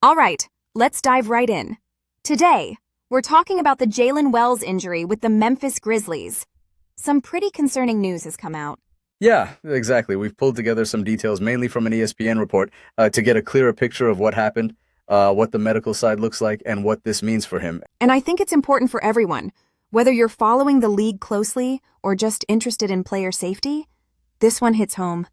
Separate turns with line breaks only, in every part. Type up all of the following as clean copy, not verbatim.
All right, let's dive right in. Today, we're talking about the Jaylen Wells injury with the Memphis Grizzlies. Some pretty concerning news has come out.
Yeah, exactly. We've pulled together some details, mainly from an ESPN report, to get a clearer picture of what happened, what the medical side looks like, and what this means for him.
And I think it's important for everyone, whether you're following the league closely or just interested in player safety, this one hits home.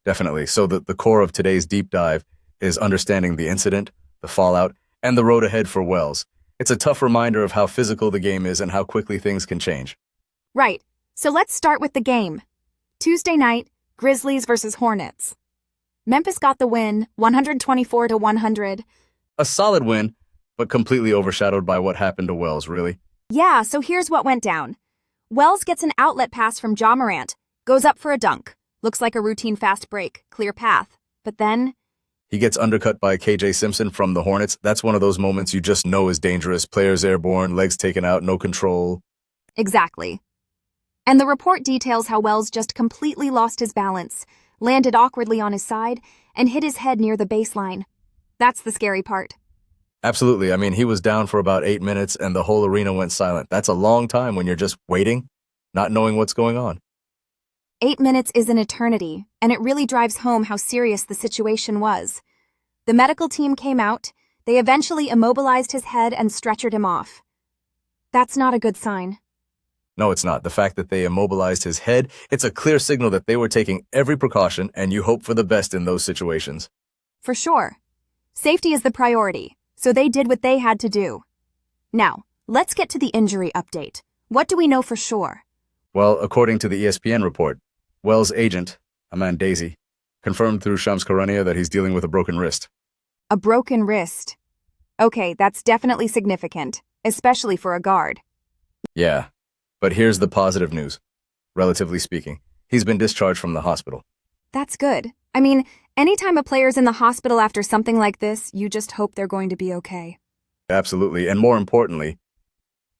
Definitely. So the core of today's deep dive is understanding the incident, the fallout, and the road ahead for Wells. It's a tough reminder of how physical the game is and how quickly things can change.
Right, so let's start with the game. Tuesday night, Grizzlies versus Hornets. Memphis got the win, 124-100.
A solid win, but completely overshadowed by what happened to Wells, really.
Yeah, so here's what went down. Wells gets an outlet pass from Morant, goes up for a dunk. Looks like a routine fast break, clear path. But then
He gets undercut by KJ Simpson from the Hornets. That's one of those moments you just know is dangerous. Players airborne, legs taken out, no control.
Exactly. And the report details how Wells just completely lost his balance, landed awkwardly on his side, and hit his head near the baseline. That's the scary part.
Absolutely. I mean, he was down for about 8 minutes and the whole arena went silent. That's a long time when you're just waiting, not knowing what's going on.
8 minutes is an eternity, and it really drives home how serious the situation was. The medical team came out. They eventually immobilized his head and stretchered him off. That's not a good sign.
No, it's not. The fact that they immobilized his head, it's a clear signal that they were taking every precaution, and you hope for the best in those situations.
For sure. Safety is the priority, so they did what they had to do. Now, let's get to the injury update. What do we know for sure?
Well, according to the ESPN report, Wells' agent, Aman Daisy, confirmed through Shams Karania that he's dealing with a broken wrist.
A broken wrist. Okay, that's definitely significant, especially for a guard.
Yeah, but here's the positive news. Relatively speaking, he's been discharged from the hospital.
That's good. I mean, anytime a player's in the hospital after something like this, you just hope they're going to be okay.
Absolutely, and more importantly,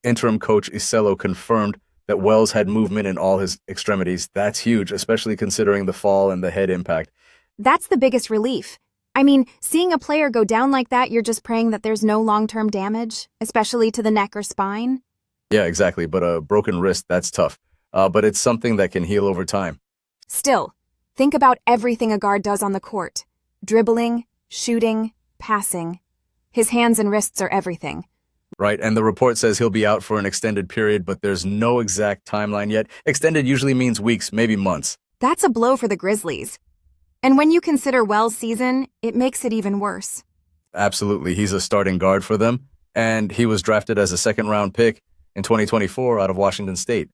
interim coach Isello confirmed that Wells had movement in all his extremities. That's huge, especially considering the fall and the head impact.
That's the biggest relief. I mean, seeing a player go down like that, you're just praying that there's no long-term damage, especially to the neck or spine.
Yeah, exactly, but a broken wrist, that's tough. But it's something that can heal over time.
Still, think about everything a guard does on the court. Dribbling, shooting, passing. His hands and wrists are everything.
Right, and the report says he'll be out for an extended period, but there's no exact timeline yet. Extended usually means weeks, maybe months.
That's a blow for the Grizzlies. And when you consider Wells' season, it makes it even worse.
Absolutely, he's a starting guard for them, and he was drafted as a second-round pick in 2024 out of Washington State.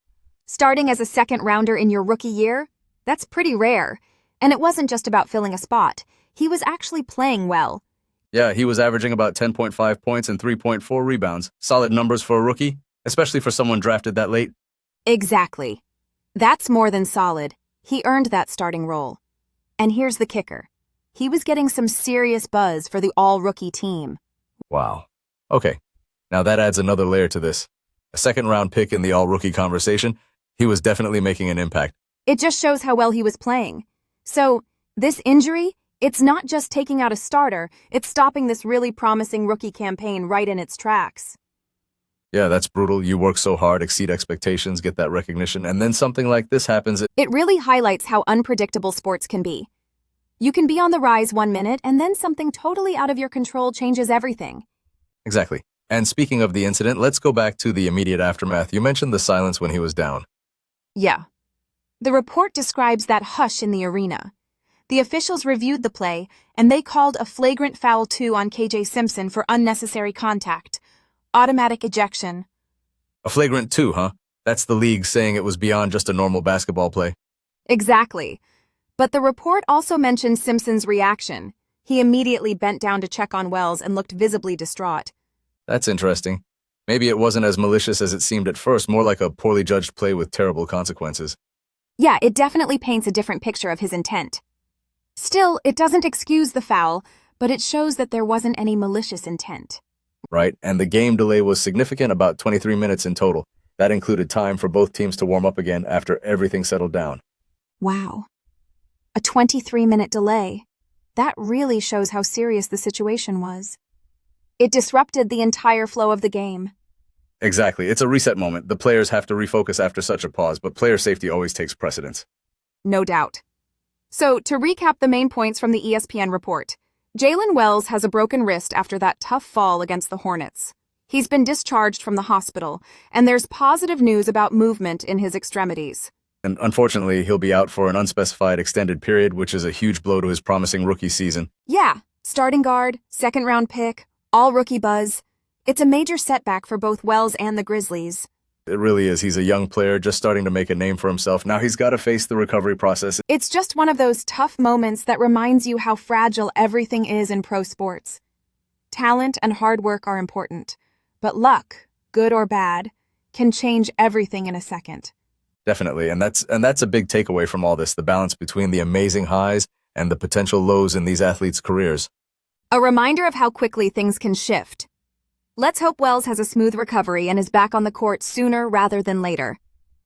Starting as a second-rounder in your rookie year? That's pretty rare. And it wasn't just about filling a spot. He was actually playing well.
Yeah, he was averaging about 10.5 points and 3.4 rebounds. Solid numbers for a rookie, especially for someone drafted that late.
Exactly. That's more than solid. He earned that starting role. And here's the kicker. He was getting some serious buzz for the all-rookie team.
Wow. Okay, now that adds another layer to this. A second-round pick in the all-rookie conversation, he was definitely making an impact.
It just shows how well he was playing. So, this injury, it's not just taking out a starter, it's stopping this really promising rookie campaign right in its tracks.
Yeah, that's brutal. You work so hard, exceed expectations, get that recognition, and then something like this happens.
It really highlights how unpredictable sports can be. You can be on the rise 1 minute, and then something totally out of your control changes everything.
Exactly. And speaking of the incident, let's go back to the immediate aftermath. You mentioned the silence when he was down.
Yeah. The report describes that hush in the arena. The officials reviewed the play, and they called a flagrant foul 2 on KJ Simpson for unnecessary contact. Automatic ejection.
A flagrant 2, huh? That's the league saying it was beyond just a normal basketball play.
Exactly. But the report also mentioned Simpson's reaction. He immediately bent down to check on Wells and looked visibly distraught.
That's interesting. Maybe it wasn't as malicious as it seemed at first, more like a poorly judged play with terrible consequences.
Yeah, it definitely paints a different picture of his intent. Still, it doesn't excuse the foul, but it shows that there wasn't any malicious intent.
Right, and the game delay was significant, about 23 minutes in total. That included time for both teams to warm up again after everything settled down.
Wow. A 23-minute delay. That really shows how serious the situation was. It disrupted the entire flow of the game.
Exactly. It's a reset moment. The players have to refocus after such a pause, but player safety always takes precedence.
No doubt. So, to recap the main points from the ESPN report, Jaylen Wells has a broken wrist after that tough fall against the Hornets. He's been discharged from the hospital, and there's positive news about movement in his extremities.
And unfortunately, he'll be out for an unspecified extended period, which is a huge blow to his promising rookie season.
Yeah, starting guard, second-round pick, all rookie buzz. It's a major setback for both Wells and the Grizzlies.
It really is. He's a young player just starting to make a name for himself. Now he's got to face the recovery process.
It's just one of those tough moments that reminds you how fragile everything is in pro sports. Talent and hard work are important, but luck, good or bad, can change everything in a second.
Definitely, and that's a big takeaway from all this, the balance between the amazing highs and the potential lows in these athletes' careers.
A reminder of how quickly things can shift. Let's hope Wells has a smooth recovery and is back on the court sooner rather than later.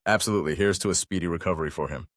Absolutely. Here's to a speedy recovery for him.